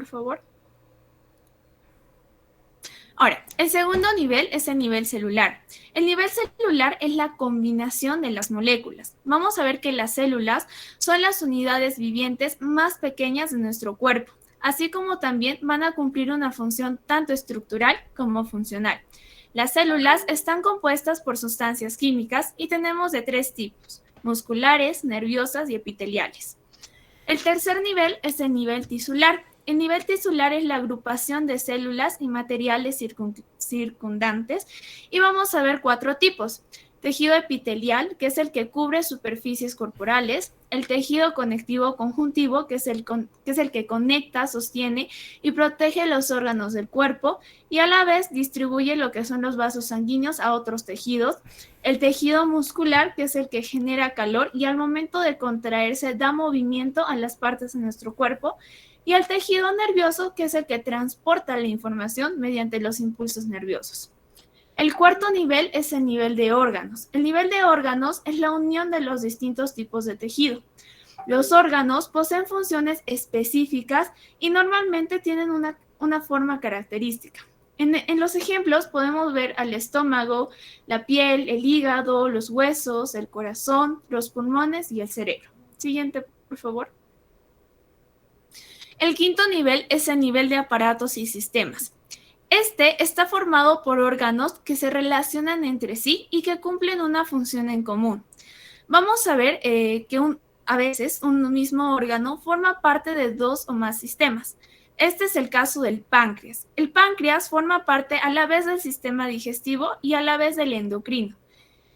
por favor. Ahora, el segundo nivel es el nivel celular. El nivel celular es la combinación de las moléculas. Vamos a ver que las células son las unidades vivientes más pequeñas de nuestro cuerpo, así como también van a cumplir una función tanto estructural como funcional. Las células están compuestas por sustancias químicas y tenemos de 3 tipos: musculares, nerviosas y epiteliales. El tercer nivel es el nivel tisular. El nivel tisular es la agrupación de células y materiales circundantes y vamos a ver 4 tipos. Tejido epitelial, que es el que cubre superficies corporales; el tejido conectivo conjuntivo, que es el que conecta, sostiene y protege los órganos del cuerpo y a la vez distribuye lo que son los vasos sanguíneos a otros tejidos; el tejido muscular, que es el que genera calor y al momento de contraerse da movimiento a las partes de nuestro cuerpo; y el tejido nervioso, que es el que transporta la información mediante los impulsos nerviosos. El cuarto nivel es el nivel de órganos. El nivel de órganos es la unión de los distintos tipos de tejido. Los órganos poseen funciones específicas y normalmente tienen una forma característica. En los ejemplos podemos ver al estómago, la piel, el hígado, los huesos, el corazón, los pulmones y el cerebro. Siguiente, por favor. El quinto nivel es el nivel de aparatos y sistemas. Este está formado por órganos que se relacionan entre sí y que cumplen una función en común. Vamos a ver que a veces un mismo órgano forma parte de 2 o más sistemas. Este es el caso del páncreas. El páncreas forma parte a la vez del sistema digestivo y a la vez del endocrino,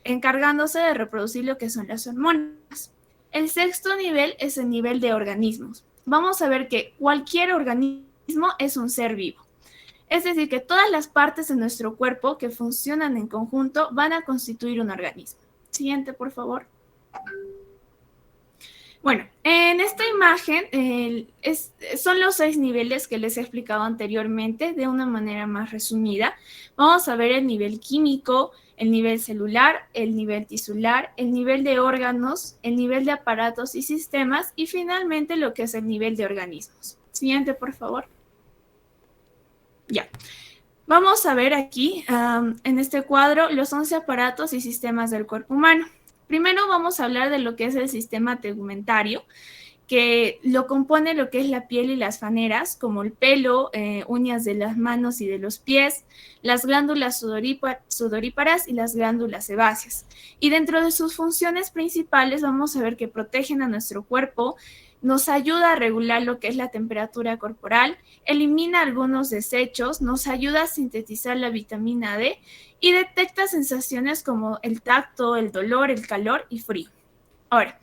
encargándose de reproducir lo que son las hormonas. El sexto nivel es el nivel de organismos. Vamos a ver que cualquier organismo es un ser vivo. Es decir, que todas las partes de nuestro cuerpo que funcionan en conjunto van a constituir un organismo. Siguiente, por favor. Bueno, en esta imagen son los 6 niveles que les he explicado anteriormente de una manera más resumida. Vamos a ver el nivel químico, el nivel celular, el nivel tisular, el nivel de órganos, el nivel de aparatos y sistemas y finalmente lo que es el nivel de organismos. Siguiente, por favor. Ya. Vamos a ver aquí, en este cuadro, los 11 aparatos y sistemas del cuerpo humano. Primero vamos a hablar de lo que es el sistema tegumentario, que lo compone lo que es la piel y las faneras, como el pelo, uñas de las manos y de los pies, las glándulas sudoríparas y las glándulas sebáceas. Y dentro de sus funciones principales vamos a ver que protegen a nuestro cuerpo, nos ayuda a regular lo que es la temperatura corporal, elimina algunos desechos, nos ayuda a sintetizar la vitamina D y detecta sensaciones como el tacto, el dolor, el calor y frío. Ahora,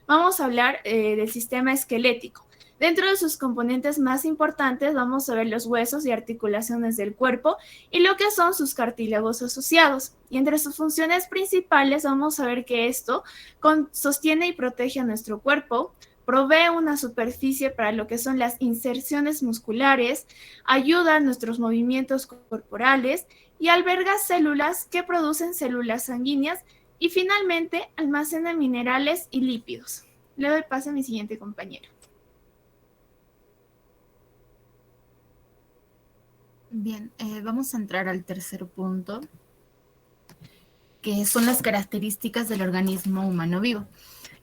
vamos a hablar del sistema esquelético. Dentro de sus componentes más importantes vamos a ver los huesos y articulaciones del cuerpo y lo que son sus cartílagos asociados. Y entre sus funciones principales vamos a ver que esto sostiene y protege a nuestro cuerpo, provee una superficie para lo que son las inserciones musculares, ayuda a nuestros movimientos corporales y alberga células que producen células sanguíneas y finalmente almacena minerales y lípidos. Le doy paso a mi siguiente compañero. Bien, vamos a entrar al tercer punto, que son las características del organismo humano vivo.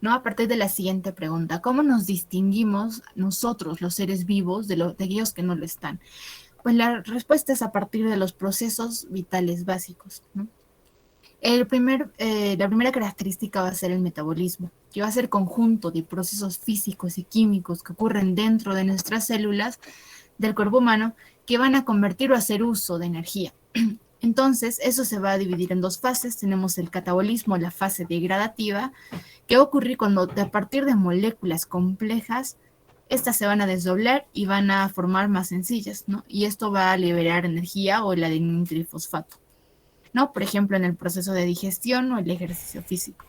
¿No? A partir de la siguiente pregunta, ¿cómo nos distinguimos nosotros, los seres vivos, de aquellos que no lo están? Pues la respuesta es a partir de los procesos vitales básicos, ¿no? La primera característica va a ser el metabolismo, que va a ser conjunto de procesos físicos y químicos que ocurren dentro de nuestras células del cuerpo humano que van a convertir o hacer uso de energía. Entonces, eso se va a dividir en 2 fases. Tenemos el catabolismo, la fase degradativa, que va a ocurrir cuando a partir de moléculas complejas, estas se van a desdoblar y van a formar más sencillas, ¿no? Y esto va a liberar energía o el adeninotrifosfato, ¿no? Por ejemplo, en el proceso de digestión o el ejercicio físico.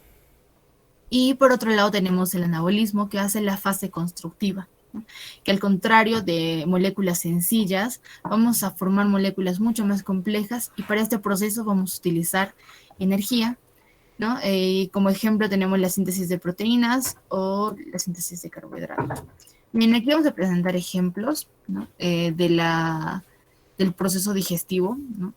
Y por otro lado tenemos el anabolismo, que hace la fase constructiva, ¿no? Que al contrario de moléculas sencillas, vamos a formar moléculas mucho más complejas y para este proceso vamos a utilizar energía, ¿no? Como ejemplo tenemos la síntesis de proteínas o la síntesis de carbohidratos. Bien, aquí vamos a presentar ejemplos, ¿no? Del proceso digestivo, ¿no?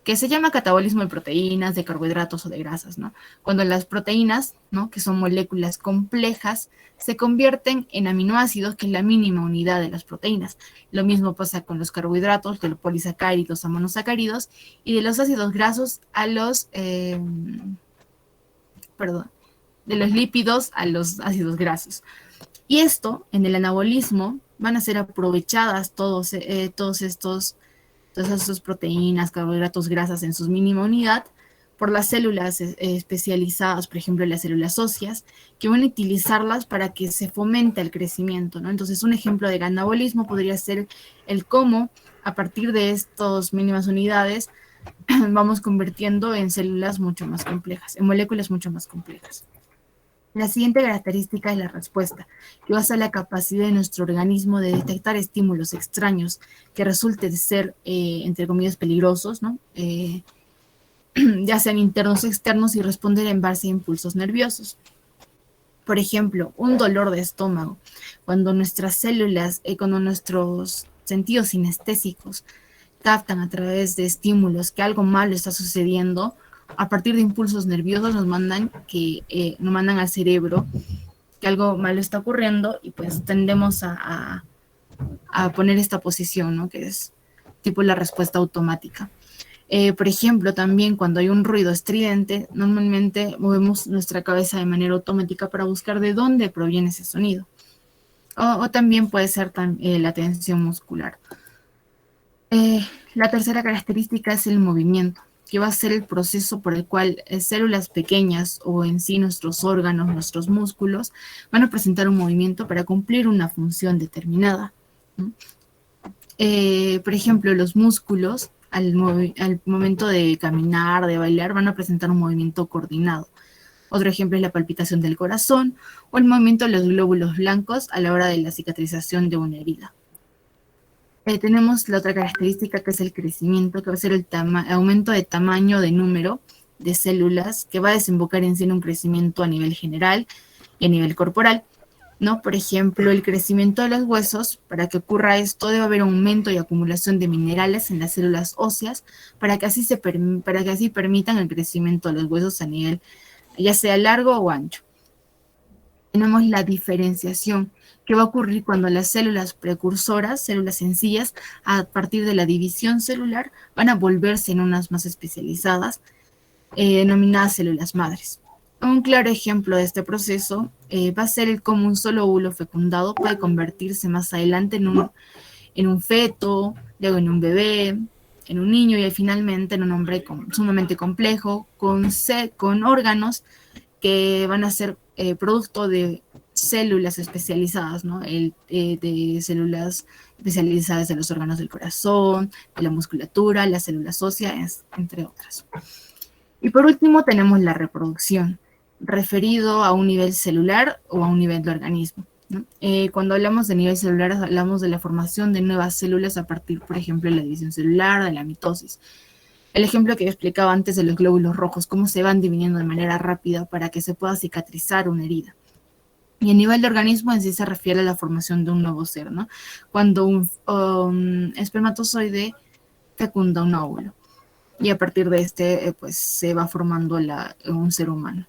Que se llama catabolismo de proteínas, de carbohidratos o de grasas, ¿no? Cuando las proteínas, ¿no? Que son moléculas complejas, se convierten en aminoácidos, que es la mínima unidad de las proteínas. Lo mismo pasa con los carbohidratos, de los polisacáridos a monosacáridos, y de los ácidos grasos a de los lípidos a los ácidos grasos. Y esto, en el anabolismo, van a ser aprovechadas todas estas proteínas, carbohidratos, grasas en su mínima unidad por las células especializadas, por ejemplo, las células óseas, que van a utilizarlas para que se fomente el crecimiento, ¿no? Entonces, un ejemplo de anabolismo podría ser el cómo, a partir de estas mínimas unidades, vamos convirtiendo en células mucho más complejas, en moléculas mucho más complejas. La siguiente característica es la respuesta, que basa en la capacidad de nuestro organismo de detectar estímulos extraños que resulten ser, entre comillas, peligrosos, ¿no? Ya sean internos o externos, y responder en base a impulsos nerviosos. Por ejemplo, un dolor de estómago, cuando nuestras células, cuando nuestros sentidos sinestésicos captan a través de estímulos que algo malo está sucediendo, a partir de impulsos nerviosos nos mandan al cerebro que algo malo está ocurriendo, y pues tendemos a poner esta posición, ¿no? Que es tipo la respuesta automática. Por ejemplo, también cuando hay un ruido estridente, normalmente movemos nuestra cabeza de manera automática para buscar de dónde proviene ese sonido. O también puede ser la tensión muscular. La tercera característica es el movimiento, que va a ser el proceso por el cual células pequeñas, o en sí nuestros órganos, nuestros músculos, van a presentar un movimiento para cumplir una función determinada, ¿no? Por ejemplo, los músculos al momento de caminar, de bailar, van a presentar un movimiento coordinado. Otro ejemplo es la palpitación del corazón o el movimiento de los glóbulos blancos a la hora de la cicatrización de una herida. Tenemos la otra característica, que es el crecimiento, que va a ser el aumento de tamaño, de número de células, que va a desembocar en sí en un crecimiento a nivel general y a nivel corporal, ¿no? Por ejemplo, el crecimiento de los huesos. Para que ocurra esto, debe haber aumento y acumulación de minerales en las células óseas para que así permitan el crecimiento de los huesos a nivel ya sea largo o ancho. Tenemos la diferenciación, que va a ocurrir cuando las células precursoras, células sencillas, a partir de la división celular, van a volverse en unas más especializadas, denominadas células madres. Un claro ejemplo de este proceso va a ser el cómo un solo óvulo fecundado puede convertirse más adelante en un feto, luego en un bebé, en un niño, y finalmente en un hombre sumamente complejo, con órganos que van a ser producto de células especializadas, ¿no? De células especializadas de los órganos del corazón, de la musculatura, las células óseas, entre otras. Y por último tenemos la reproducción, referido a un nivel celular o a un nivel de organismo, ¿no? Cuando hablamos de nivel celular, hablamos de la formación de nuevas células a partir, por ejemplo, de la división celular, de la mitosis. El ejemplo que yo explicaba antes de los glóbulos rojos, cómo se van dividiendo de manera rápida para que se pueda cicatrizar una herida. Y el nivel de organismo en sí se refiere a la formación de un nuevo ser, ¿no? Cuando un espermatozoide fecunda un óvulo, y a partir de este, pues se va formando un ser humano.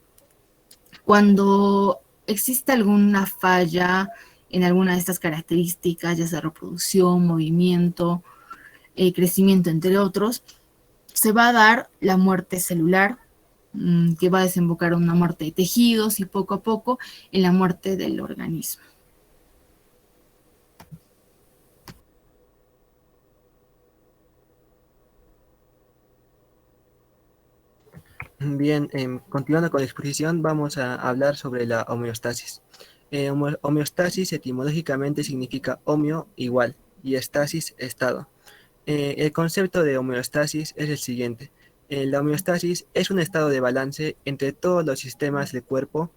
Cuando existe alguna falla en alguna de estas características, ya sea reproducción, movimiento, crecimiento, entre otros, se va a dar la muerte celular, que va a desembocar en una muerte de tejidos y poco a poco en la muerte del organismo. Bien, continuando con la exposición, vamos a hablar sobre la homeostasis. Homeostasis etimológicamente significa homeo, igual, y estasis, estado. El concepto de homeostasis es el siguiente. La homeostasis es un estado de balance entre todos los sistemas del cuerpo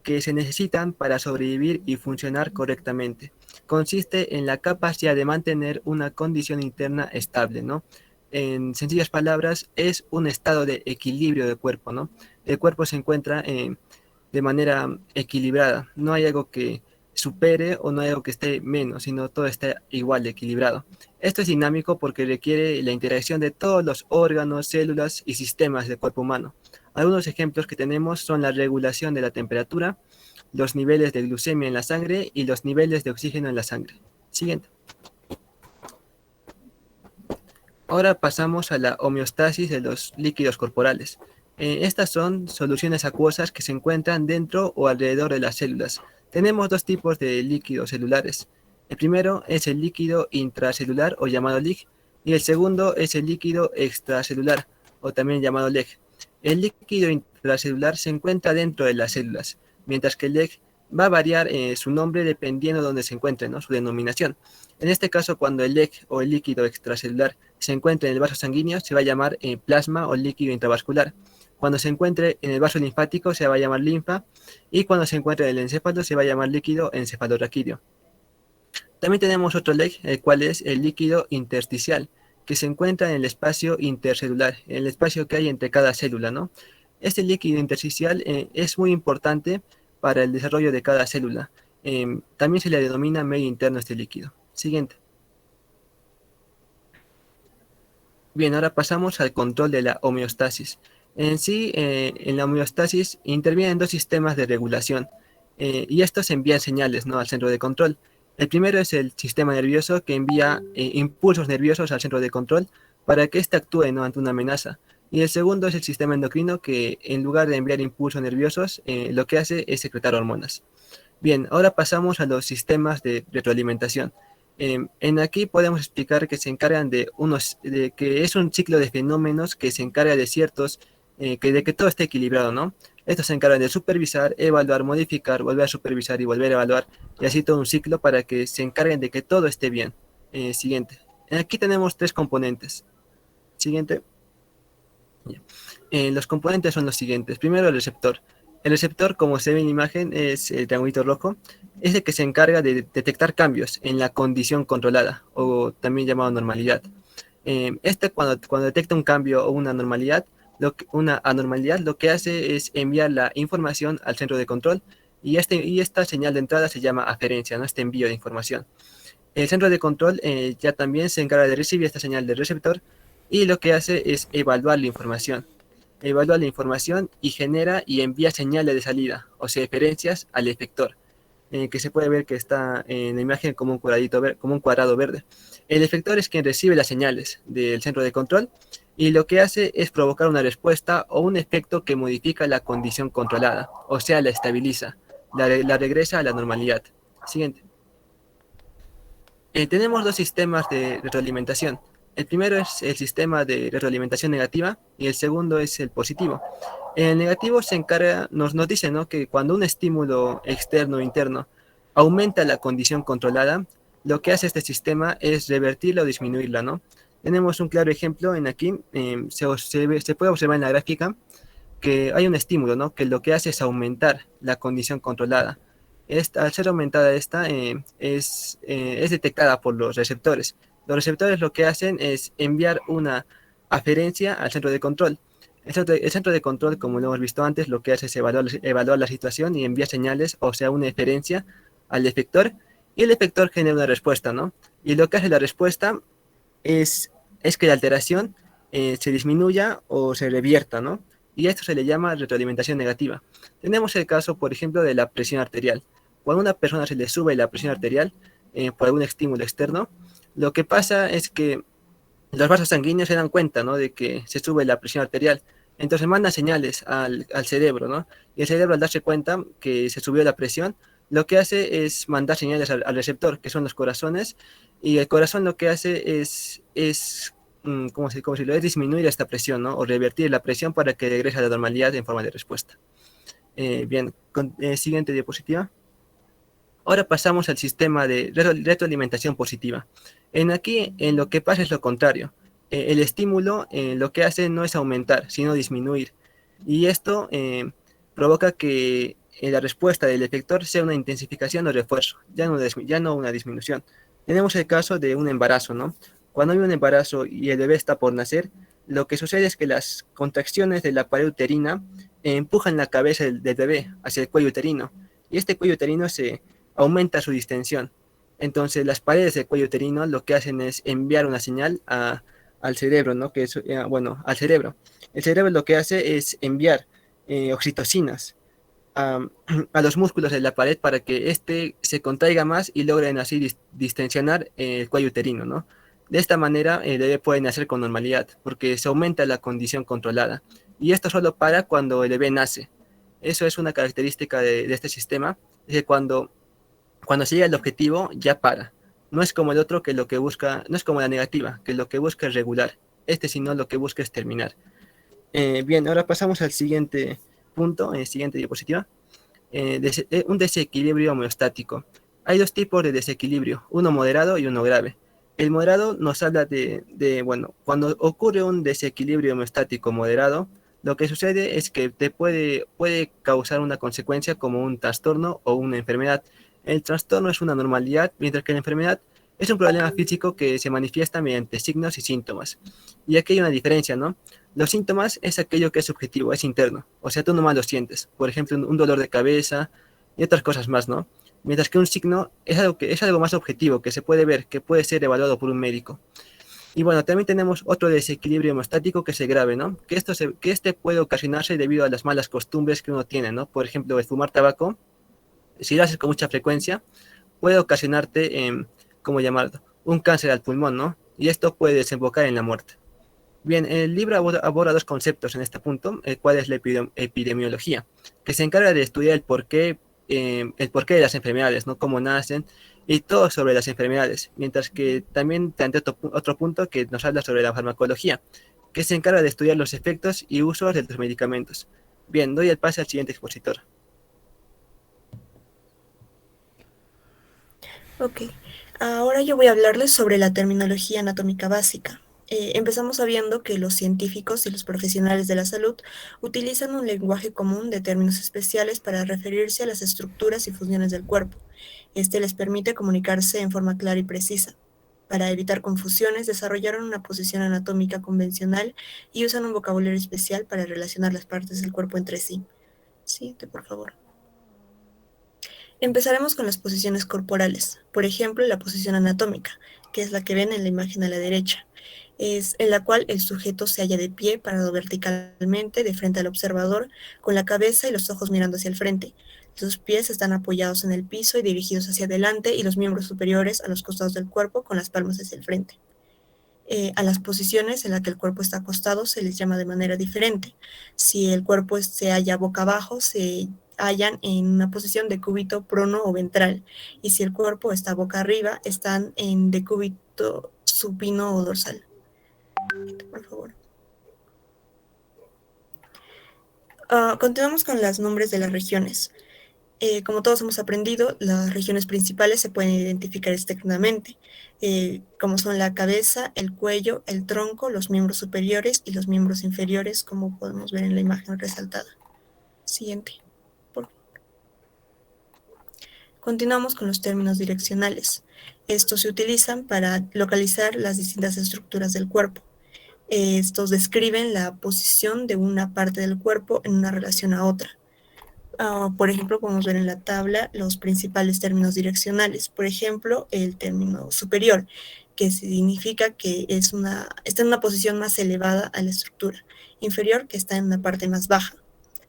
que se necesitan para sobrevivir y funcionar correctamente. Consiste en la capacidad de mantener una condición interna estable, ¿no? En sencillas palabras, es un estado de equilibrio del cuerpo, ¿no? El cuerpo se encuentra de manera equilibrada. No hay algo que supere o no hay algo que esté menos, sino todo está igual, equilibrado. Esto es dinámico porque requiere la interacción de todos los órganos, células y sistemas del cuerpo humano. Algunos ejemplos que tenemos son la regulación de la temperatura, los niveles de glucemia en la sangre y los niveles de oxígeno en la sangre. Siguiente. Ahora pasamos a la homeostasis de los líquidos corporales. Estas son soluciones acuosas que se encuentran dentro o alrededor de las células. Tenemos dos tipos de líquidos celulares. El primero es el líquido intracelular o llamado LIG, y el segundo es el líquido extracelular o también llamado LEG. El líquido intracelular se encuentra dentro de las células, mientras que el LEG va a variar su nombre dependiendo de dónde se encuentre, ¿no? Su denominación. En este caso, cuando el LEG o el líquido extracelular se encuentra en el vaso sanguíneo, se va a llamar plasma o líquido intravascular. Cuando se encuentre en el vaso linfático, se va a llamar linfa, y cuando se encuentre en el encéfalo, se va a llamar líquido encefalorraquídeo. También tenemos otro LEG, el cual es el líquido intersticial, que se encuentra en el espacio intercelular, en el espacio que hay entre cada célula, ¿no? Este líquido intersticial es muy importante para el desarrollo de cada célula. También se le denomina medio interno a este líquido. Siguiente. Bien, ahora pasamos al control de la homeostasis. En sí, en la homeostasis intervienen dos sistemas de regulación y estos envían señales, ¿no?, al centro de control. El primero es el sistema nervioso, que envía impulsos nerviosos al centro de control para que éste actúe, ¿no?, ante una amenaza. Y el segundo es el sistema endocrino, que en lugar de enviar impulsos nerviosos, lo que hace es secretar hormonas. Bien, ahora pasamos a los sistemas de retroalimentación. En aquí podemos explicar que se encargan de que es un ciclo de fenómenos que se encarga de ciertos, de que todo esté equilibrado, ¿no? Estos se encargan de supervisar, evaluar, modificar, volver a supervisar y volver a evaluar, y así todo un ciclo para que se encarguen de que todo esté bien. Siguiente. Aquí tenemos tres componentes. Siguiente. Los componentes son los siguientes. Primero, el receptor. El receptor, como se ve en la imagen, es el triangulito rojo. Es el que se encarga de detectar cambios en la condición controlada, o también llamado normalidad. Cuando detecta un cambio o una anormalidad, lo que hace es enviar la información al centro de control, y esta señal de entrada se llama aferencia, ¿no?, este envío de información. El centro de control ya también se encarga de recibir esta señal del receptor, y lo que hace es evaluar la información. Evalúa la información y genera y envía señales de salida, o sea, referencias al efector, que se puede ver que está en la imagen como un cuadrado verde. El efector es quien recibe las señales del centro de control, y lo que hace es provocar una respuesta o un efecto que modifica la condición controlada, o sea, la estabiliza, la regresa a la normalidad. Siguiente. Tenemos dos sistemas de retroalimentación. El primero es el sistema de retroalimentación negativa y el segundo es el positivo. El negativo se encarga, nos dice, ¿no?, que cuando un estímulo externo o interno aumenta la condición controlada, lo que hace este sistema es revertirla o disminuirla, ¿no? Tenemos un claro ejemplo en aquí, se puede observar en la gráfica que hay un estímulo, ¿no?, que lo que hace es aumentar la condición controlada. Al ser aumentada esta, es detectada por los receptores. Los receptores lo que hacen es enviar una aferencia al centro de control. El centro de control, como lo hemos visto antes, lo que hace es evaluar la situación y envía señales, o sea, una eferencia al efector, y el efector genera una respuesta, ¿no? Y lo que hace la respuesta es que la alteración se disminuya o se revierta, ¿no? Y esto se le llama retroalimentación negativa. Tenemos el caso, por ejemplo, de la presión arterial. Cuando a una persona se le sube la presión arterial por algún estímulo externo, lo que pasa es que los vasos sanguíneos se dan cuenta, ¿no?, de que se sube la presión arterial. Entonces manda señales al cerebro, ¿no? Y el cerebro, al darse cuenta que se subió la presión, lo que hace es mandar señales al receptor, que son los corazones, y el corazón lo que hace es ¿cómo decirlo?, es disminuir esta presión, ¿no?, o revertir la presión para que regrese a la normalidad en forma de respuesta. Bien, siguiente diapositiva. Ahora pasamos al sistema de retroalimentación positiva. Aquí lo que pasa es lo contrario. El estímulo lo que hace no es aumentar, sino disminuir. Y esto provoca que la respuesta del efector sea una intensificación o refuerzo, ya no una disminución. Tenemos el caso de un embarazo, ¿no? Cuando hay un embarazo y el bebé está por nacer, lo que sucede es que las contracciones de la pared uterina empujan la cabeza del bebé hacia el cuello uterino. Y este cuello uterino se aumenta su distensión. Entonces las paredes del cuello uterino lo que hacen es enviar una señal al cerebro, ¿no? Que es, bueno, al cerebro. El cerebro lo que hace es enviar oxitocinas a, a los músculos de la pared para que éste se contraiga más y logren así distensionar el cuello uterino, ¿no? De esta manera el bebé puede nacer con normalidad porque se aumenta la condición controlada. Y esto solo para cuando el bebé nace. Eso es una característica de este sistema, es que cuando se llega al objetivo ya para. No es como el otro que lo que busca, no es como la negativa, que lo que busca es regular. Este sino lo que busca es terminar. Bien, ahora pasamos al siguiente punto, siguiente diapositiva. Un desequilibrio homeostático. Hay dos tipos de desequilibrio, uno moderado y uno grave. El moderado nos habla bueno, cuando ocurre un desequilibrio homeostático moderado, lo que sucede es que puede causar una consecuencia como un trastorno o una enfermedad. El trastorno es una normalidad, mientras que la enfermedad es un problema físico que se manifiesta mediante signos y síntomas. Y aquí hay una diferencia, ¿no? Los síntomas es aquello que es subjetivo, es interno. O sea, tú nomás lo sientes. Por ejemplo, un dolor de cabeza y otras cosas más, ¿no? Mientras que un signo es algo más objetivo, que se puede ver, que puede ser evaluado por un médico. Y bueno, también tenemos otro desequilibrio hemostático que es el grave, ¿no? Que este puede ocasionarse debido a las malas costumbres que uno tiene, ¿no? Por ejemplo, el fumar tabaco, si lo haces con mucha frecuencia, puede ocasionarte, ¿cómo llamarlo? Un cáncer al pulmón, ¿no? Y esto puede desembocar en la muerte. Bien, el libro aborda dos conceptos en este punto, el cual es la epidemiología, que se encarga de estudiar el porqué de las enfermedades, ¿no? Cómo nacen y todo sobre las enfermedades, mientras que también plantea otro punto que nos habla sobre la farmacología, que se encarga de estudiar los efectos y usos de los medicamentos. Bien, doy el pase al siguiente expositor. Ok, ahora yo voy a hablarles sobre la terminología anatómica básica. Empezamos sabiendo que los científicos y los profesionales de la salud utilizan un lenguaje común de términos especiales para referirse a las estructuras y funciones del cuerpo. Este les permite comunicarse en forma clara y precisa. Para evitar confusiones, desarrollaron una posición anatómica convencional y usan un vocabulario especial para relacionar las partes del cuerpo entre sí. Siguiente, por favor. Empezaremos con las posiciones corporales, por ejemplo, la posición anatómica, que es la que ven en la imagen a la derecha, es en la cual el sujeto se halla de pie, parado verticalmente, de frente al observador, con la cabeza y los ojos mirando hacia el frente. Los pies están apoyados en el piso y dirigidos hacia adelante, y los miembros superiores a los costados del cuerpo, con las palmas hacia el frente. A las posiciones en las que el cuerpo está acostado se les llama de manera diferente. Si el cuerpo se halla boca abajo, se hallan en una posición de cúbito prono o ventral, y si el cuerpo está boca arriba, están en decúbito supino o dorsal. Por favor. Continuamos con los nombres de las regiones. Como todos hemos aprendido, las regiones principales se pueden identificar externamente, como son la cabeza, el cuello, el tronco, los miembros superiores y los miembros inferiores, como podemos ver en la imagen resaltada. Siguiente. Continuamos con los términos direccionales. Estos se utilizan para localizar las distintas estructuras del cuerpo. Estos describen la posición de una parte del cuerpo en una relación a otra. Por ejemplo, podemos ver en la tabla los principales términos direccionales. Por ejemplo, el término superior, que significa que está en una posición más elevada a la estructura. Inferior, que está en una parte más baja.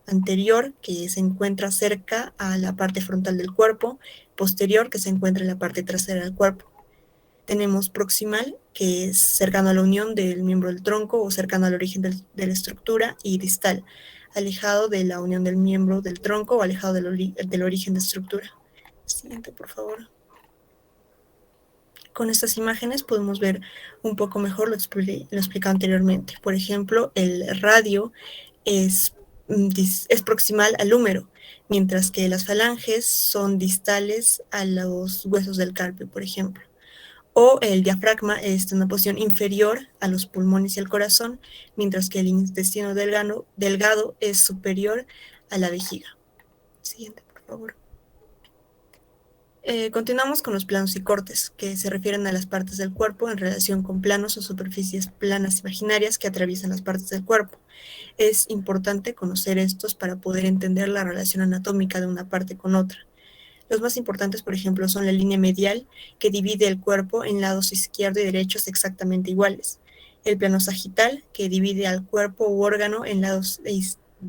Anterior, que se encuentra cerca a la parte frontal del cuerpo. Posterior, que se encuentra en la parte trasera del cuerpo. Tenemos proximal, que es cercano a la unión del miembro del tronco o cercano al origen de la estructura, y distal, alejado de la unión del miembro del tronco o alejado del origen de estructura. Siguiente, por favor. Con estas imágenes podemos ver un poco mejor lo explicado anteriormente. Por ejemplo, el radio es proximal al húmero, mientras que las falanges son distales a los huesos del carpio, por ejemplo. O el diafragma está en una posición inferior a los pulmones y al corazón, mientras que el intestino delgado es superior a la vejiga. Siguiente, por favor. Continuamos con los planos y cortes, que se refieren a las partes del cuerpo en relación con planos o superficies planas imaginarias que atraviesan las partes del cuerpo. Es importante conocer estos para poder entender la relación anatómica de una parte con otra. Los más importantes, por ejemplo, son la línea medial, que divide el cuerpo en lados izquierdo y derechos exactamente iguales. El plano sagital, que divide al cuerpo u órgano en lados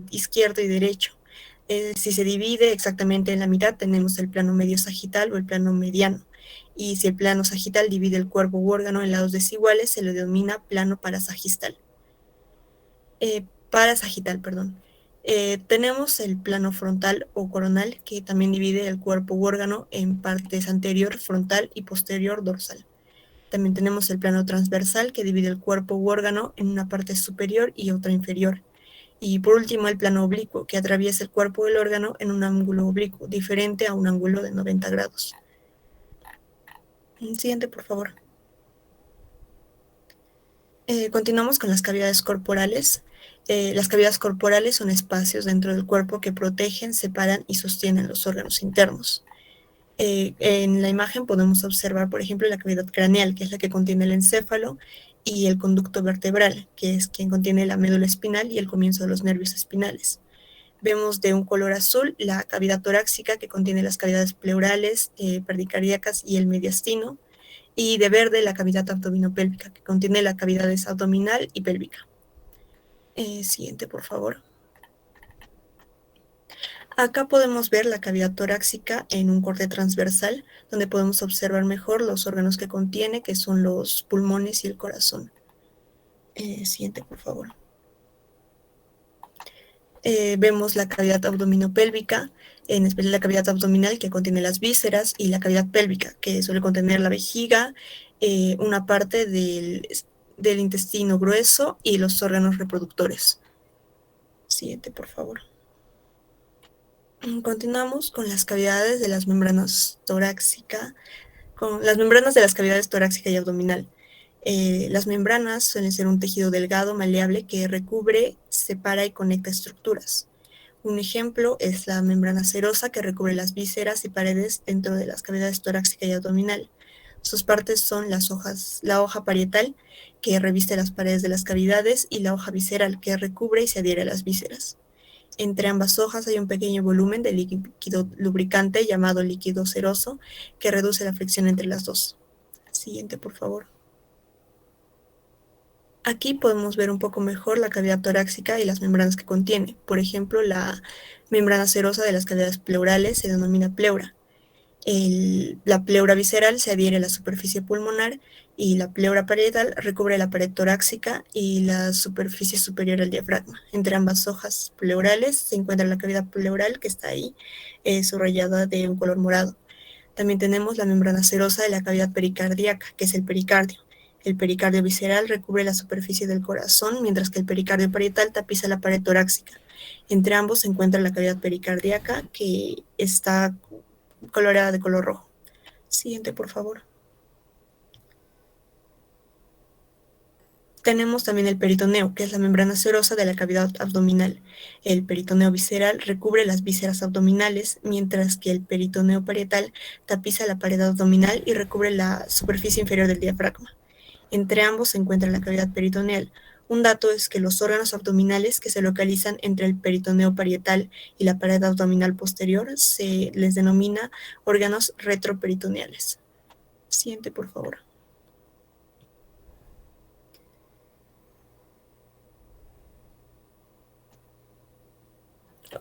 izquierdo y derecho. Si se divide exactamente en la mitad, tenemos el plano medio sagital o el plano mediano. Y si el plano sagital divide el cuerpo u órgano en lados desiguales, se le denomina plano parasagital. Tenemos el plano frontal o coronal, que también divide el cuerpo u órgano en partes anterior, frontal y posterior dorsal. También tenemos el plano transversal, que divide el cuerpo u órgano en una parte superior y otra inferior. Y por último, el plano oblicuo, que atraviesa el cuerpo del órgano en un ángulo oblicuo, diferente a un ángulo de 90 grados. Siguiente, por favor. Continuamos con las cavidades corporales. Las cavidades corporales son espacios dentro del cuerpo que protegen, separan y sostienen los órganos internos. En la imagen podemos observar, por ejemplo, la cavidad craneal, que es la que contiene el encéfalo, y el conducto vertebral, que es quien contiene la médula espinal y el comienzo de los nervios espinales. Vemos de un color azul la cavidad torácica, que contiene las cavidades pleurales, pericardíacas y el mediastino, y de verde la cavidad abdominopélvica, que contiene la cavidades abdominal y pélvica. Siguiente, por favor. Acá podemos ver la cavidad torácica en un corte transversal, donde podemos observar mejor los órganos que contiene, que son los pulmones y el corazón. Siguiente, por favor. Vemos la cavidad abdominopélvica, en especial la cavidad abdominal, que contiene las vísceras, y la cavidad pélvica, que suele contener la vejiga, una parte del intestino grueso y los órganos reproductores. Siguiente, por favor. Continuamos con las cavidades de las membranas torácicas, con las membranas de las cavidades torácica y abdominal. Las membranas suelen ser un tejido delgado, maleable, que recubre, separa y conecta estructuras. Un ejemplo es la membrana serosa, que recubre las vísceras y paredes dentro de las cavidades torácica y abdominal. Sus partes son la hoja parietal, que reviste las paredes de las cavidades, y la hoja visceral, que recubre y se adhiere a las vísceras. Entre ambas hojas hay un pequeño volumen de líquido lubricante llamado líquido seroso, que reduce la fricción entre las dos. Siguiente, por favor. Aquí podemos ver un poco mejor la cavidad torácica y las membranas que contiene. Por ejemplo, la membrana serosa de las cavidades pleurales se denomina pleura. La pleura visceral se adhiere a la superficie pulmonar, y la pleura parietal recubre la pared torácica y la superficie superior al diafragma. Entre ambas hojas pleurales se encuentra la cavidad pleural, que está ahí, subrayada de un color morado. También tenemos la membrana serosa de la cavidad pericardíaca, que es el pericardio. El pericardio visceral recubre la superficie del corazón, mientras que el pericardio parietal tapiza la pared torácica. Entre ambos se encuentra la cavidad pericardíaca, que está coloreada de color rojo. Siguiente, por favor. Tenemos también el peritoneo, que es la membrana serosa de la cavidad abdominal. El peritoneo visceral recubre las vísceras abdominales, mientras que el peritoneo parietal tapiza la pared abdominal y recubre la superficie inferior del diafragma. Entre ambos se encuentra la cavidad peritoneal. Un dato es que los órganos abdominales que se localizan entre el peritoneo parietal y la pared abdominal posterior se les denomina órganos retroperitoneales. Siguiente, por favor.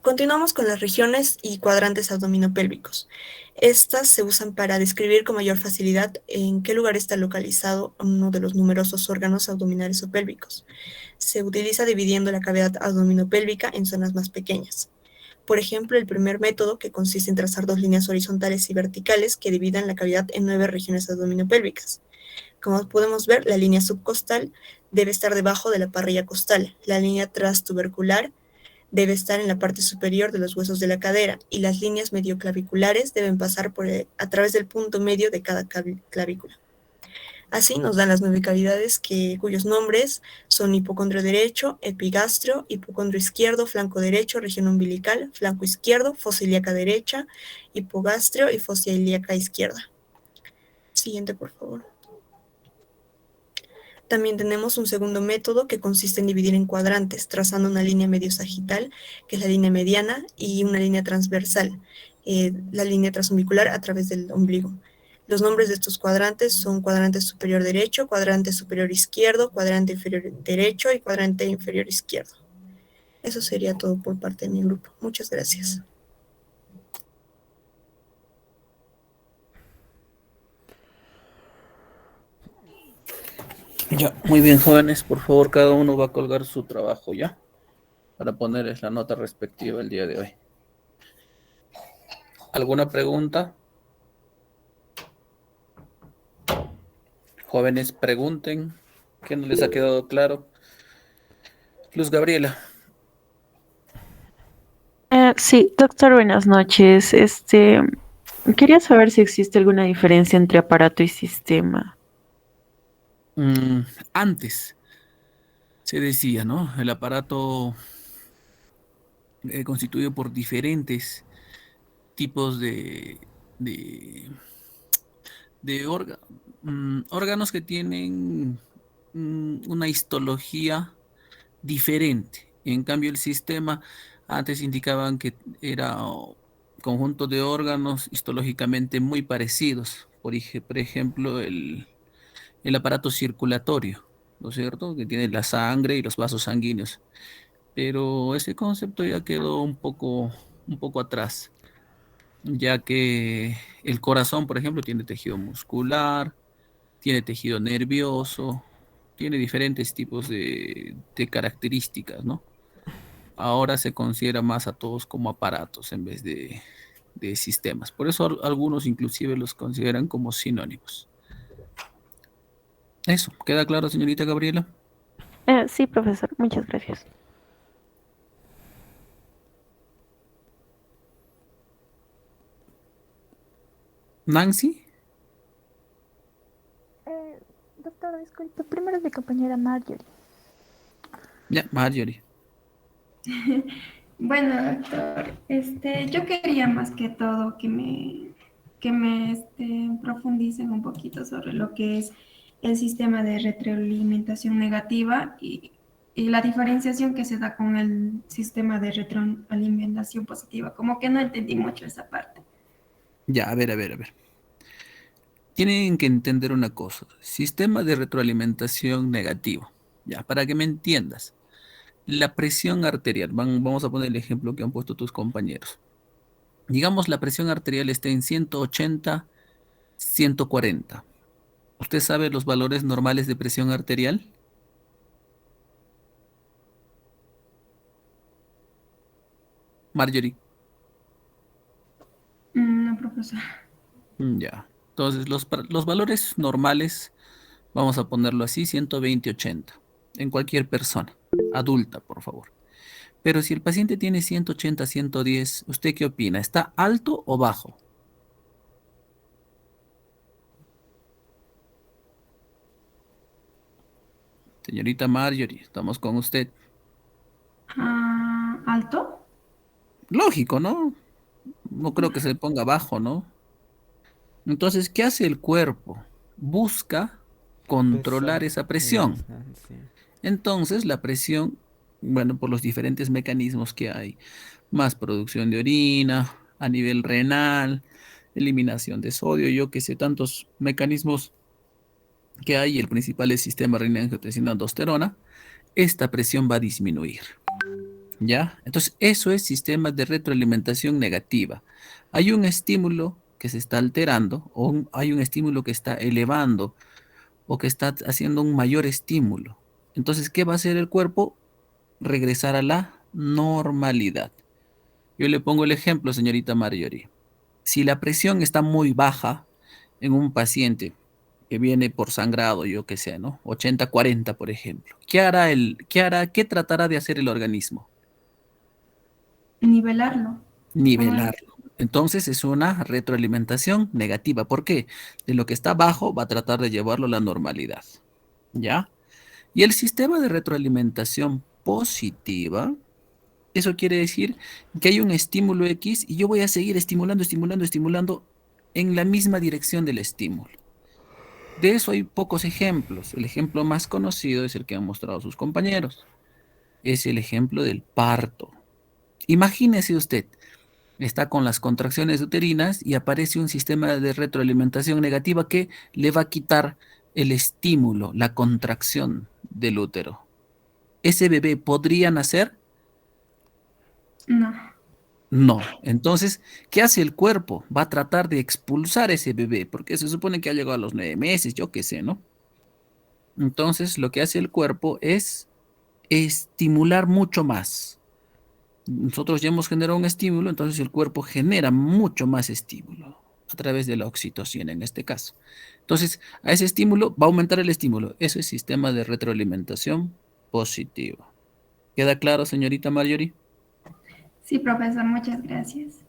Continuamos con las regiones y cuadrantes abdominopélvicos. Estas se usan para describir con mayor facilidad en qué lugar está localizado uno de los numerosos órganos abdominales o pélvicos. Se utiliza dividiendo la cavidad abdominopélvica en zonas más pequeñas. Por ejemplo, el primer método, que consiste en trazar dos líneas horizontales y verticales que dividan la cavidad en 9 regiones abdominopélvicas. Como podemos ver, la línea subcostal debe estar debajo de la parrilla costal, la línea transtubercular debe estar en la parte superior de los huesos de la cadera, y las líneas medioclaviculares deben pasar a través del punto medio de cada clavícula. Así nos dan las 9 cavidades cuyos nombres son hipocondrio derecho, epigastrio, hipocondrio izquierdo, flanco derecho, región umbilical, flanco izquierdo, fosa ilíaca derecha, hipogastrio y fosa ilíaca izquierda. Siguiente, por favor. También tenemos un segundo método, que consiste en dividir en cuadrantes, trazando una línea medio sagital, que es la línea mediana, y una línea transversal, la línea transumbilicular a través del ombligo. Los nombres de estos cuadrantes son cuadrante superior derecho, cuadrante superior izquierdo, cuadrante inferior derecho y cuadrante inferior izquierdo. Eso sería todo por parte de mi grupo. Muchas gracias. Ya, muy bien, jóvenes, por favor, cada uno va a colgar su trabajo, ¿ya? Para ponerles la nota respectiva el día de hoy. ¿Alguna pregunta? Jóvenes, pregunten. ¿Qué no les ha quedado claro? Luz Gabriela. Sí, doctor, buenas noches. Quería saber si existe alguna diferencia entre aparato y sistema. Antes se decía, ¿no? El aparato constituido por diferentes tipos de, de órganos que tienen una histología diferente. En cambio, el sistema antes indicaban que era conjunto de órganos histológicamente muy parecidos. Por ejemplo, el aparato circulatorio, ¿no es cierto? Que tiene la sangre y los vasos sanguíneos. Pero ese concepto ya quedó un poco atrás, ya que el corazón, por ejemplo, tiene tejido muscular, tiene tejido nervioso, tiene diferentes tipos de características, ¿no? Ahora se considera más a todos como aparatos en vez de sistemas. Por eso algunos inclusive los consideran como sinónimos. Eso, ¿queda claro, señorita Gabriela? Sí, profesor, muchas gracias. Nancy. Doctor, disculpe, primero es mi compañera Marjorie. Ya, Marjorie. Bueno, doctor, yo quería más que todo que me profundicen un poquito sobre lo que es el sistema de retroalimentación negativa y la diferenciación que se da con el sistema de retroalimentación positiva. Como que no entendí mucho esa parte. Ya, a ver, a ver, a ver. Tienen que entender una cosa. Sistema de retroalimentación negativo. Ya, para que me entiendas. La presión arterial. Vamos a poner el ejemplo que han puesto tus compañeros. Digamos, la presión arterial está en 180, 140. ¿Usted sabe los valores normales de presión arterial? Marjorie. No, profesor. Ya. Entonces, los valores normales, vamos a ponerlo así, 120, 80, en cualquier persona, adulta, por favor. Pero si el paciente tiene 180, 110, ¿usted qué opina? ¿Está alto o bajo? Señorita Marjorie, estamos con usted. ¿Alto? Lógico, ¿no? No creo que se ponga bajo, ¿no? Entonces, ¿qué hace el cuerpo? Busca controlar esa presión. Sí. Entonces, la presión, bueno, por los diferentes mecanismos que hay, más producción de orina, a nivel renal, eliminación de sodio, yo que sé, tantos mecanismos que hay, el principal es sistema renina-angiotensina-aldosterona, esta presión va a disminuir. ¿Ya? Entonces, eso es sistema de retroalimentación negativa. Hay un estímulo que se está alterando, o hay un estímulo que está elevando, o que está haciendo un mayor estímulo. Entonces, ¿qué va a hacer el cuerpo? Regresar a la normalidad. Yo le pongo el ejemplo, señorita Marjorie. Si la presión está muy baja en un paciente que viene por sangrado, yo qué sé, ¿no? 80-40, por ejemplo. ¿Qué tratará de hacer el organismo? Nivelarlo. Nivelarlo. Entonces es una retroalimentación negativa. ¿Por qué? De lo que está bajo va a tratar de llevarlo a la normalidad. ¿Ya? Y el sistema de retroalimentación positiva, eso quiere decir que hay un estímulo X y yo voy a seguir estimulando, estimulando, estimulando en la misma dirección del estímulo. De eso hay pocos ejemplos. El ejemplo más conocido es el que han mostrado sus compañeros. Es el ejemplo del parto. Imagínese usted, está con las contracciones uterinas y aparece un sistema de retroalimentación negativa que le va a quitar el estímulo, la contracción del útero. ¿Ese bebé podría nacer? No. No. Entonces, ¿qué hace el cuerpo? Va a tratar de expulsar ese bebé, porque se supone que ha llegado a los 9 meses, yo qué sé, ¿no? Entonces, lo que hace el cuerpo es estimular mucho más. Nosotros ya hemos generado un estímulo, entonces el cuerpo genera mucho más estímulo a través de la oxitocina en este caso. Entonces, a ese estímulo va a aumentar el estímulo. Eso es sistema de retroalimentación positivo. ¿Queda claro, señorita Marjorie? Sí, profesor, muchas gracias.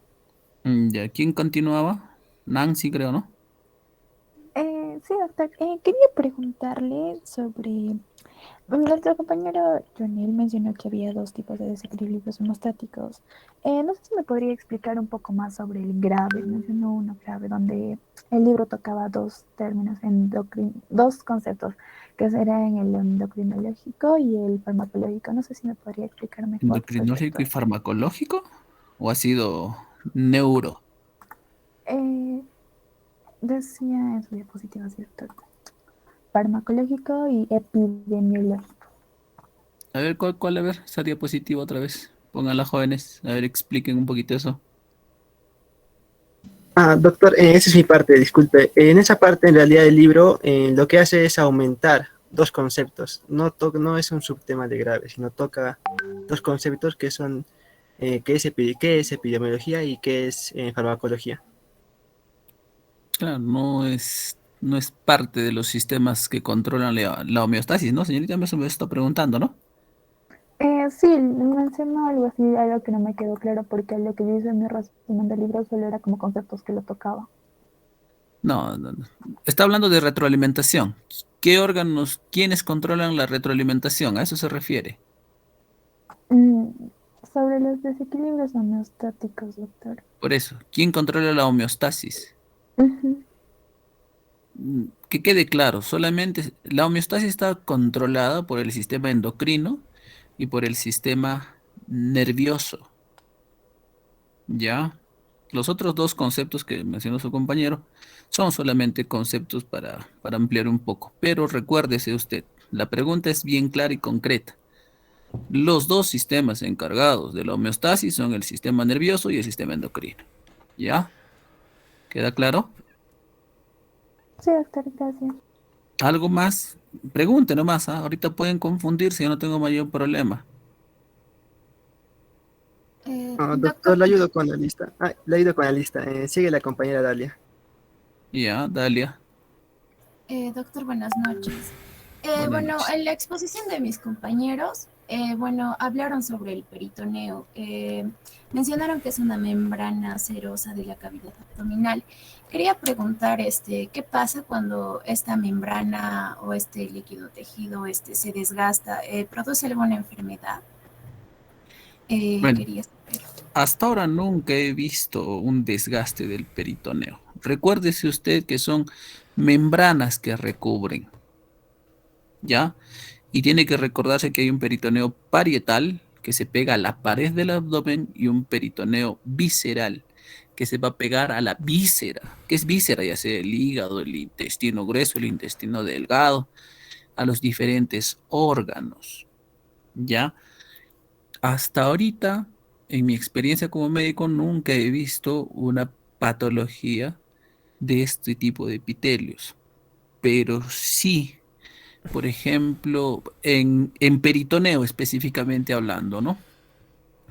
Ya, ¿quién continuaba? Nancy, creo, ¿no? Sí, doctor. Quería preguntarle sobre... Nuestro compañero Jonel mencionó que había dos tipos de desequilibrios hemostáticos. No sé si me podría explicar un poco más sobre el grave. Mencionó uno grave, donde el libro tocaba dos términos, dos conceptos, que eran el endocrinológico y el farmacológico. No sé si me podría explicar mejor sobre ¿Endocrinológico y esto. farmacológico? ¿O ha sido neuro? Eh, Decía en su diapositiva, ¿cierto? Farmacológico y epidemiológico. A ver, ¿cuál? A ver, esa diapositiva otra vez. Pónganla, jóvenes. A ver, expliquen un poquito eso. Doctor, esa es mi parte, disculpe. En esa parte, en realidad, el libro lo que hace es aumentar dos conceptos. No es un subtema de grave, sino toca dos conceptos que son qué es epidemiología y qué es farmacología. Claro, no es parte de los sistemas que controlan la homeostasis, ¿no? Señorita, eso me está preguntando, ¿no? Sí, mencionó algo así, algo que no me quedó claro porque lo que dice mi resumen del libro solo era como conceptos que lo tocaba. No, no, no. Está hablando de retroalimentación. ¿Qué órganos, quiénes controlan la retroalimentación? A eso se refiere. Mm, Sobre los desequilibrios homeostáticos, doctor. Por eso, ¿quién controla la homeostasis? Ujú. Que quede claro, solamente la homeostasis está controlada por el sistema endocrino y por el sistema nervioso, ¿ya? Los otros dos conceptos que mencionó su compañero son solamente conceptos para ampliar un poco. Pero recuérdese usted, la pregunta es bien clara y concreta. Los dos sistemas encargados de la homeostasis son el sistema nervioso y el sistema endocrino. ¿Ya? ¿Queda claro? Sí, doctor, gracias. ¿Algo más? Pregunte nomás, ¿ah? Ahorita pueden confundirse, yo no tengo mayor problema. Doctor, Doctor, le ayudo con la lista. Le ayudo con la lista. Sigue la compañera Dalia. Ya, Dalia. doctor, buenas noches. Buenas Bueno, noches. en la exposición de mis compañeros, bueno, hablaron sobre el peritoneo. Mencionaron que es una membrana serosa de la cavidad abdominal. Quería preguntar, ¿qué pasa cuando esta membrana o este líquido tejido, se desgasta? ¿Produce alguna enfermedad? Bueno, Quería saber. hasta ahora nunca he visto un desgaste del peritoneo. Recuérdese usted que son membranas que recubren, ¿ya? Y tiene que recordarse que hay un peritoneo parietal que se pega a la pared del abdomen y un peritoneo visceral que se va a pegar a la víscera. ¿Qué es víscera? Ya sea el hígado, el intestino grueso, el intestino delgado, a los diferentes órganos, ¿ya? Hasta ahorita, en mi experiencia como médico, nunca he visto una patología de este tipo de epitelios, pero sí, por ejemplo, en peritoneo específicamente hablando, ¿no?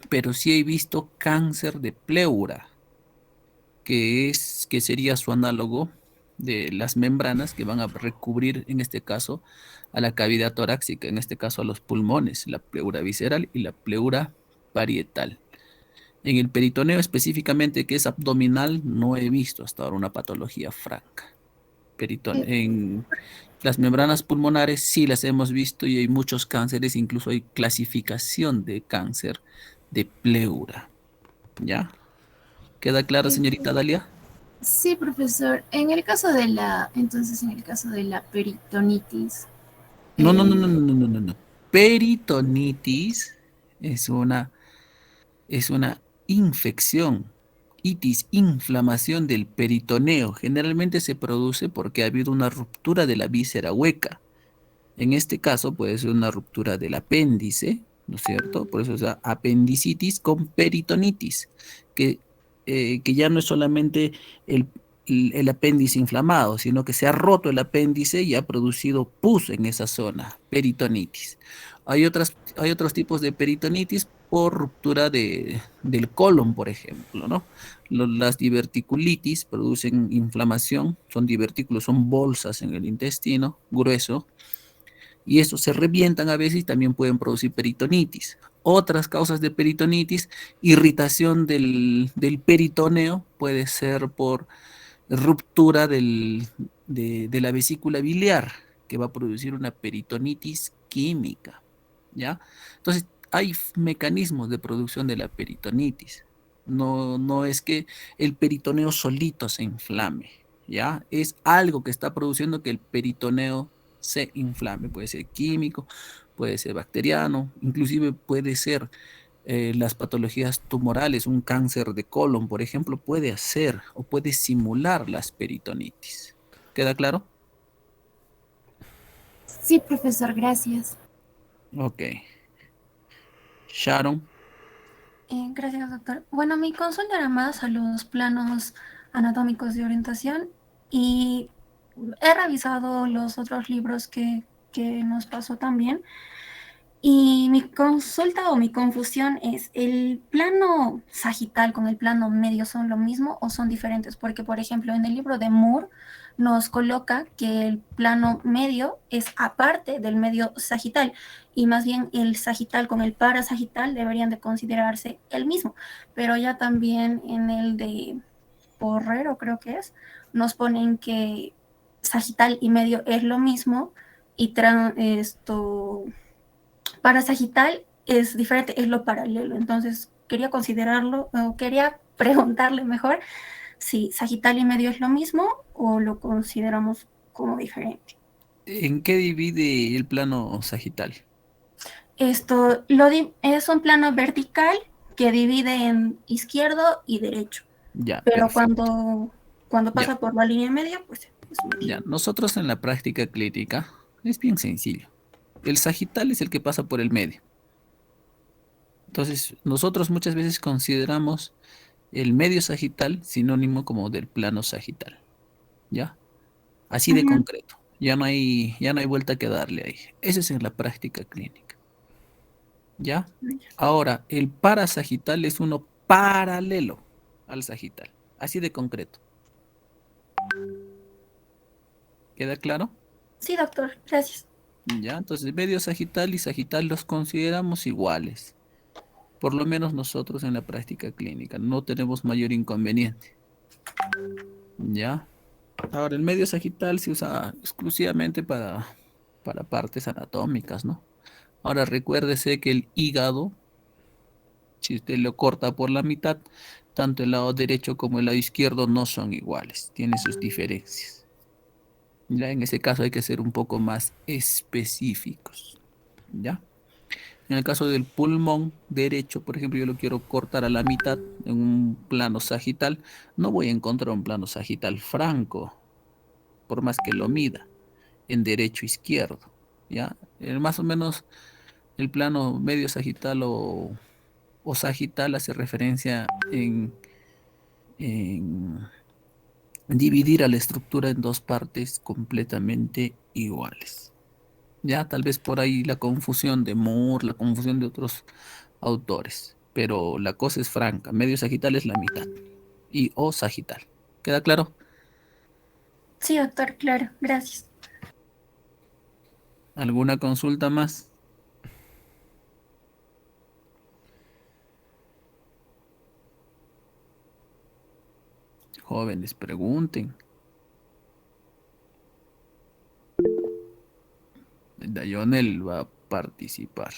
Pero sí he visto cáncer de pleura, que sería su análogo de las membranas que van a recubrir, en este caso, a la cavidad torácica, en este caso a los pulmones, la pleura visceral y la pleura parietal. En el peritoneo específicamente, que es abdominal, no he visto hasta ahora una patología franca. En las membranas pulmonares sí las hemos visto y hay muchos cánceres, incluso hay clasificación de cáncer de pleura. ¿Ya? ¿Queda claro, señorita Dalia? Sí, profesor. Entonces, en el caso de la peritonitis, No, no, no, no, eh, no, no, no, no, no. Peritonitis es una infección. itis, inflamación del peritoneo. Generalmente se produce porque ha habido una ruptura de la víscera hueca. En este caso puede ser una ruptura del apéndice, ¿no es cierto? Por eso es apendicitis con peritonitis, que ya no es solamente el apéndice inflamado, sino que se ha roto el apéndice y ha producido pus en esa zona, peritonitis. Hay otros tipos de peritonitis por ruptura del colon, por ejemplo, ¿no? Las diverticulitis producen inflamación, son divertículos, son bolsas en el intestino grueso, y estos se revientan a veces y también pueden producir peritonitis. Otras causas de peritonitis, irritación del peritoneo, puede ser por ruptura de la vesícula biliar, que va a producir una peritonitis química, ¿ya? Entonces, hay mecanismos de producción de la peritonitis. No es que el peritoneo solito se inflame, ¿ya? Es algo que está produciendo que el peritoneo se inflame. Puede ser químico, puede ser bacteriano, inclusive puede ser las patologías tumorales, un cáncer de colon, por ejemplo, puede hacer o puede simular las peritonitis. ¿Queda claro? Sí, profesor, gracias. Ok. Sharon. Gracias, doctor. Bueno, mi consulta era más a los planos anatómicos de orientación y he revisado los otros libros que nos pasó también. Y mi consulta o mi confusión es, ¿el plano sagital con el plano medio son lo mismo o son diferentes? Porque, por ejemplo, en el libro de Moore nos coloca que el plano medio es aparte del medio sagital y más bien el sagital con el parasagital deberían de considerarse el mismo. Pero ya también en el de Porrero, creo que es, nos ponen que sagital y medio es lo mismo y para sagital es diferente, es lo paralelo. Entonces, quería considerarlo, o quería preguntarle mejor si sagital y medio es lo mismo o lo consideramos como diferente. ¿En qué divide el plano sagital? Es un plano vertical que divide en izquierdo y derecho. Ya, Pero perfecto. cuando pasa Ya. por la línea media, pues es medio. Ya, nosotros en la práctica clínica es bien sencillo. El sagital es el que pasa por el medio. Entonces, nosotros muchas veces consideramos el medio sagital sinónimo como del plano sagital. ¿Ya? Así de concreto. Ya no hay vuelta que darle ahí. Eso es en la práctica clínica. ¿Ya? Ahora, el parasagital es uno paralelo al sagital. Así de concreto. ¿Queda claro? Sí, doctor, gracias. Ya, entonces medio sagital y sagital los consideramos iguales. Por lo menos nosotros en la práctica clínica no tenemos mayor inconveniente. ¿Ya? Ahora, el medio sagital se usa exclusivamente para partes anatómicas, ¿no? Ahora, recuérdese que el hígado, si usted lo corta por la mitad, tanto el lado derecho como el lado izquierdo no son iguales, tienen sus diferencias. Ya, en ese caso hay que ser un poco más específicos. ¿Ya? En el caso del pulmón derecho, por ejemplo, yo lo quiero cortar a la mitad en un plano sagital, no voy a encontrar un plano sagital franco, por más que lo mida, en derecho izquierdo, ¿ya? Más o menos el plano medio sagital o sagital hace referencia en dividir a la estructura en dos partes completamente iguales. Ya, tal vez por ahí la confusión de Moore, la confusión de otros autores, pero la cosa es franca, medio sagital es la mitad y o sagital. ¿Queda claro? Sí, doctor, claro, gracias. ¿Alguna consulta más? Jóvenes, pregunten. Dayonel va a participar.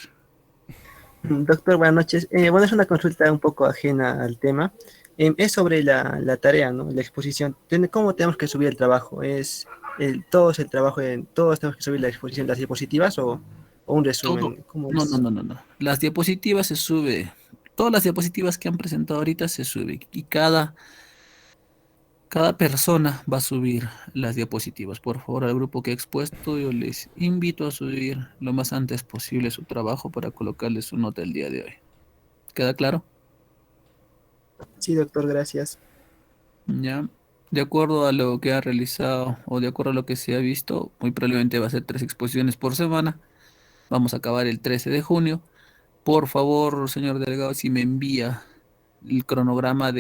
Doctor, buenas noches. Bueno, es una consulta un poco ajena al tema. Es sobre la tarea, ¿no? La exposición. ¿Cómo tenemos que subir el trabajo? ¿Todos el trabajo, todos tenemos que subir la exposición, las diapositivas o un Todo. resumen? ¿Cómo No, no, es? no, no, no. Las diapositivas se sube Todas las diapositivas que han presentado ahorita se suben y cada persona va a subir las diapositivas. Por favor, al grupo que he expuesto, yo les invito a subir lo más antes posible su trabajo para colocarle su nota el día de hoy. ¿Queda claro? Sí, doctor, gracias. Ya. De acuerdo a lo que ha realizado o de acuerdo a lo que se ha visto, muy probablemente va a ser 3 exposiciones por semana. Vamos a acabar el 13 de junio. Por favor, señor delegado, si me envía el cronograma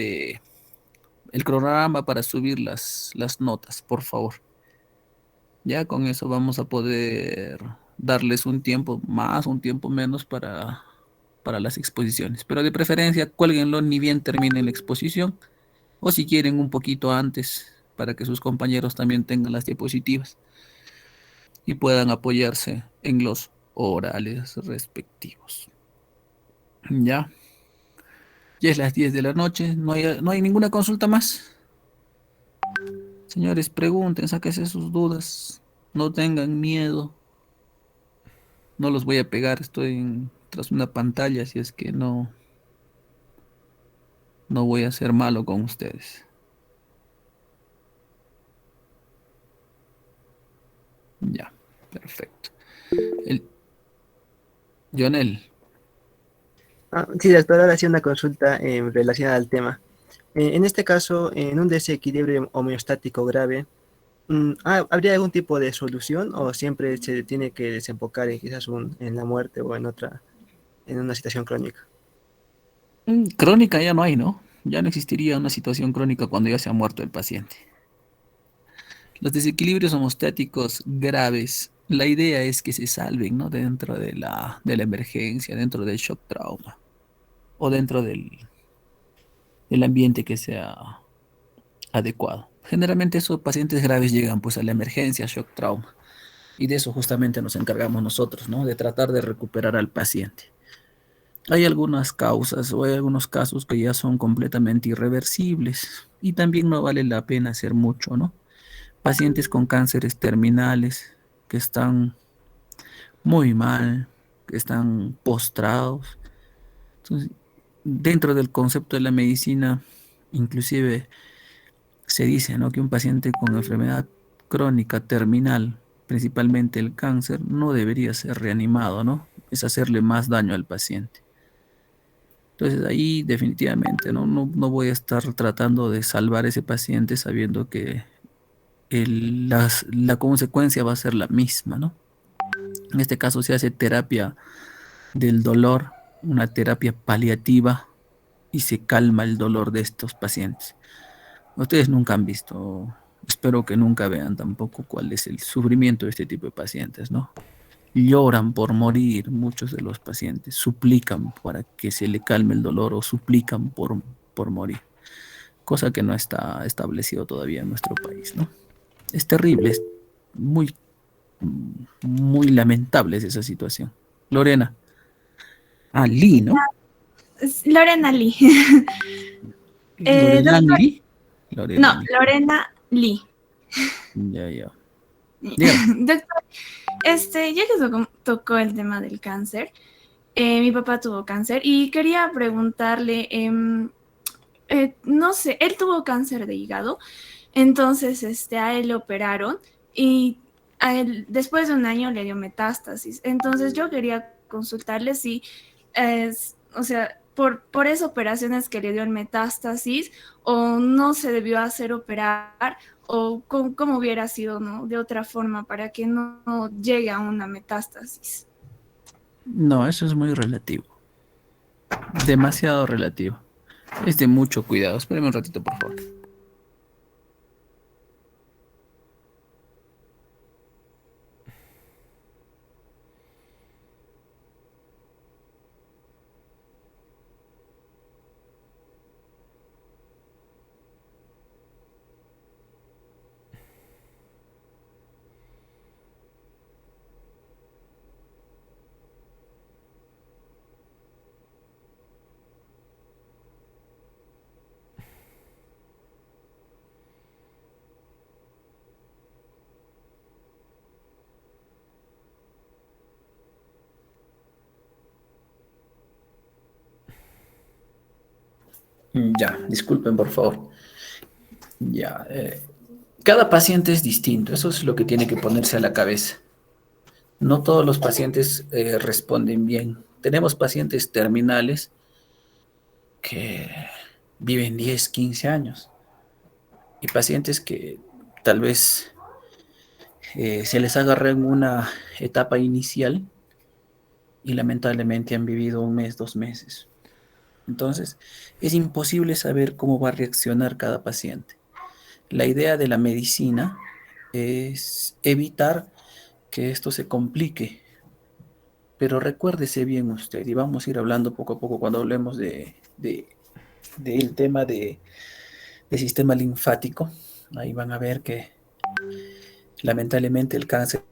para subir las notas, por favor. Ya con eso vamos a poder darles un tiempo más, un tiempo menos para las exposiciones. Pero de preferencia, cuélguenlo ni bien termine la exposición, o si quieren un poquito antes, para que sus compañeros también tengan las diapositivas y puedan apoyarse en los orales respectivos. Ya, ya es las 10 de la noche, no hay ninguna consulta más. Señores, pregunten, sáquense sus dudas, no tengan miedo. No los voy a pegar, estoy tras una pantalla, así es que no voy a ser malo con ustedes. Ya, perfecto. El, Jonel, Sí, doctor, ahora sí una consulta relacionada al tema. En este caso, en un desequilibrio homeostático grave, ¿habría algún tipo de solución o siempre se tiene que desembocar en quizás en la muerte o en una situación crónica? crónica ya no hay, ¿no? Ya no existiría una situación crónica cuando ya se ha muerto el paciente. Los desequilibrios homostáticos graves, la idea es que se salven, ¿no? Dentro de la emergencia, dentro del shock trauma o dentro del ambiente que sea adecuado. Generalmente esos pacientes graves llegan pues a la emergencia, shock trauma, y de eso justamente nos encargamos nosotros, ¿no? De tratar de recuperar al paciente. Hay algunas causas o hay algunos casos que ya son completamente irreversibles y también no vale la pena hacer mucho, ¿no? Pacientes con cánceres terminales que están muy mal, que están postrados. Entonces, dentro del concepto de la medicina, inclusive se dice, ¿no? Que un paciente con enfermedad crónica terminal, principalmente el cáncer, no debería ser reanimado, ¿no? Es hacerle más daño al paciente. Entonces ahí definitivamente no voy a estar tratando de salvar a ese paciente sabiendo que la consecuencia va a ser la misma, ¿no? En este caso se hace terapia del dolor, una terapia paliativa y se calma el dolor de estos pacientes. Ustedes nunca han visto, espero que nunca vean tampoco cuál es el sufrimiento de este tipo de pacientes, ¿no? Lloran por morir muchos de los pacientes, suplican para que se le calme el dolor o suplican por morir, cosa que no está establecido todavía en nuestro país, ¿no? Es terrible, es muy, muy lamentable es esa situación. Lorena. Ah, Lee, ¿no? Lorena Lee. Lorena Doctor, Lee. Lorena no, Lee. Lorena Lee. Ya, ya. Dígame. Doctor, ya que tocó el tema del cáncer, mi papá tuvo cáncer y quería preguntarle, no sé, él tuvo cáncer de hígado, entonces a él le operaron y a él, después de un año le dio metástasis. Entonces yo quería consultarle si, o sea, por esa operación es que le dio el metástasis o no se debió hacer operar o cómo hubiera sido, ¿no? De otra forma para que no llegue a una metástasis. No, eso es muy relativo. Demasiado relativo. Es de mucho cuidado. Espérame un ratito, por favor. Ya, disculpen por favor. Ya, cada paciente es distinto, eso es lo que tiene que ponerse a la cabeza. No todos los pacientes responden bien. Tenemos pacientes terminales que viven 10, 15 años y pacientes que tal vez se les agarra en una etapa inicial y lamentablemente han vivido un mes, 2 meses. Entonces, es imposible saber cómo va a reaccionar cada paciente. La idea de la medicina es evitar que esto se complique, pero recuérdese bien usted, y vamos a ir hablando poco a poco cuando hablemos del tema de sistema linfático. Ahí van a ver que lamentablemente el cáncer